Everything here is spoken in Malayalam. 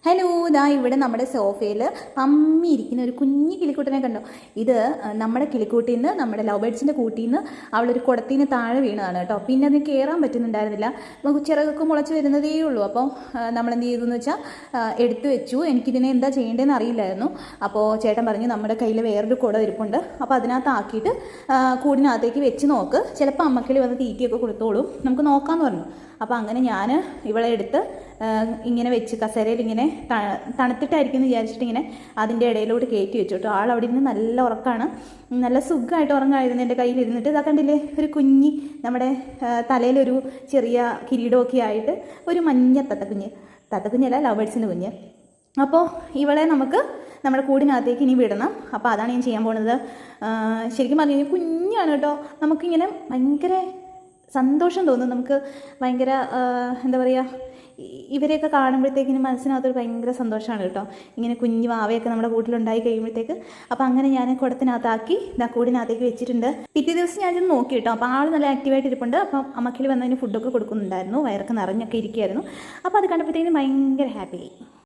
ഹലോ, ഇതാ ഇവിടെ നമ്മുടെ സോഫയിൽ പമ്മി ഇരിക്കുന്ന ഒരു കുഞ്ഞു കിളിക്കൂട്ടിനെ കണ്ടോ. ഇത് നമ്മുടെ കിളിക്കൂട്ടിൽ നിന്ന്, നമ്മുടെ ലവ് ബേഡ്സിൻ്റെ കൂട്ടിൽ നിന്ന് അവളൊരു കുടത്തിൽ നിന്ന് താഴെ വീണതാണ് കേട്ടോ. പിന്നെ അതിന് കയറാൻ പറ്റുന്നുണ്ടായിരുന്നില്ല, നമുക്ക് ചിറകൊക്കെ മുളച്ച് വരുന്നതേ ഉള്ളൂ. അപ്പോൾ നമ്മളെന്ത് ചെയ്തു എന്ന് വെച്ചാൽ എടുത്തു വെച്ചു. എനിക്കിതിനെ എന്താ ചെയ്യേണ്ടതെന്ന് അറിയില്ലായിരുന്നു. അപ്പോൾ ചേട്ടൻ പറഞ്ഞു നമ്മുടെ കയ്യിൽ വേറൊരു കുട ഇരിപ്പുണ്ട്, അപ്പോൾ അതിനകത്ത് ആക്കിയിട്ട് കൂടിനകത്തേക്ക് വെച്ച് നോക്ക്, ചിലപ്പോൾ അമ്മക്കിളി വന്ന് തീറ്റിയൊക്കെ കൊടുത്തോളും, നമുക്ക് നോക്കാമെന്ന് പറഞ്ഞു. അപ്പോൾ അങ്ങനെ ഞാൻ ഇവളെ എടുത്ത് ഇങ്ങനെ വെച്ച് കസേരയിൽ ഇങ്ങനെ തണുത്തിട്ടായിരിക്കും എന്ന് വിചാരിച്ചിട്ട് ഇങ്ങനെ അതിൻ്റെ ഇടയിലോട്ട് കയറ്റി വെച്ചു കേട്ടോ. ആൾ അവിടെ ഇരുന്ന് നല്ല ഉറക്കമാണ്, നല്ല സുഖമായിട്ട് ഉറങ്ങായിരുന്നു. എൻ്റെ കയ്യിലിരുന്നിട്ട് ഇതാ കണ്ടില്ലേ, ഒരു കുഞ്ഞി നമ്മുടെ തലയിലൊരു ചെറിയ കിരീടമൊക്കെ ആയിട്ട് ഒരു മഞ്ഞ തത്തക്കുഞ്ഞല്ല, ലവ് ബേഡ്സിൻ്റെ കുഞ്ഞ്. അപ്പോൾ ഇവളെ നമുക്ക് നമ്മുടെ കൂടിനകത്തേക്ക് ഇനി വിടണം. അപ്പോൾ അതാണ് ഞാൻ ചെയ്യാൻ പോകുന്നത്. ശരിക്കും പറഞ്ഞു കഴിഞ്ഞാൽ കുഞ്ഞാണ് കേട്ടോ, നമുക്കിങ്ങനെ ഭയങ്കര സന്തോഷം തോന്നും, നമുക്ക് ഭയങ്കര എന്താ പറയുക, ഇവരെയൊക്കെ കാണുമ്പോഴത്തേക്കിനും മനസ്സിനകത്തൊരു ഭയങ്കര സന്തോഷമാണ് കേട്ടോ, ഇങ്ങനെ കുഞ്ഞു വാവയൊക്കെ നമ്മുടെ കൂട്ടിലുണ്ടായി കഴിയുമ്പോഴത്തേക്ക്. അപ്പോൾ അങ്ങനെ ഞാൻ കുടത്തിനകത്താക്കി കൂടിനകത്തേക്ക് വെച്ചിട്ടുണ്ട്. പിറ്റേ ദിവസം ഞാൻ ചെന്ന് നോക്കി കേട്ടോ, അപ്പോൾ ആൾ നല്ല ആക്റ്റീവായിട്ട് ഇരിപ്പുണ്ട്. അപ്പം അമ്മക്കിൽ വന്നതിന് ഫുഡൊക്കെ കൊടുക്കുന്നുണ്ടായിരുന്നു, വയറൊക്കെ നിറഞ്ഞൊക്കെ ഇരിക്കുകയായിരുന്നു. അപ്പോൾ അത് കണ്ടപ്പോഴത്തേക്കും ഭയങ്കര ഹാപ്പി ആയി.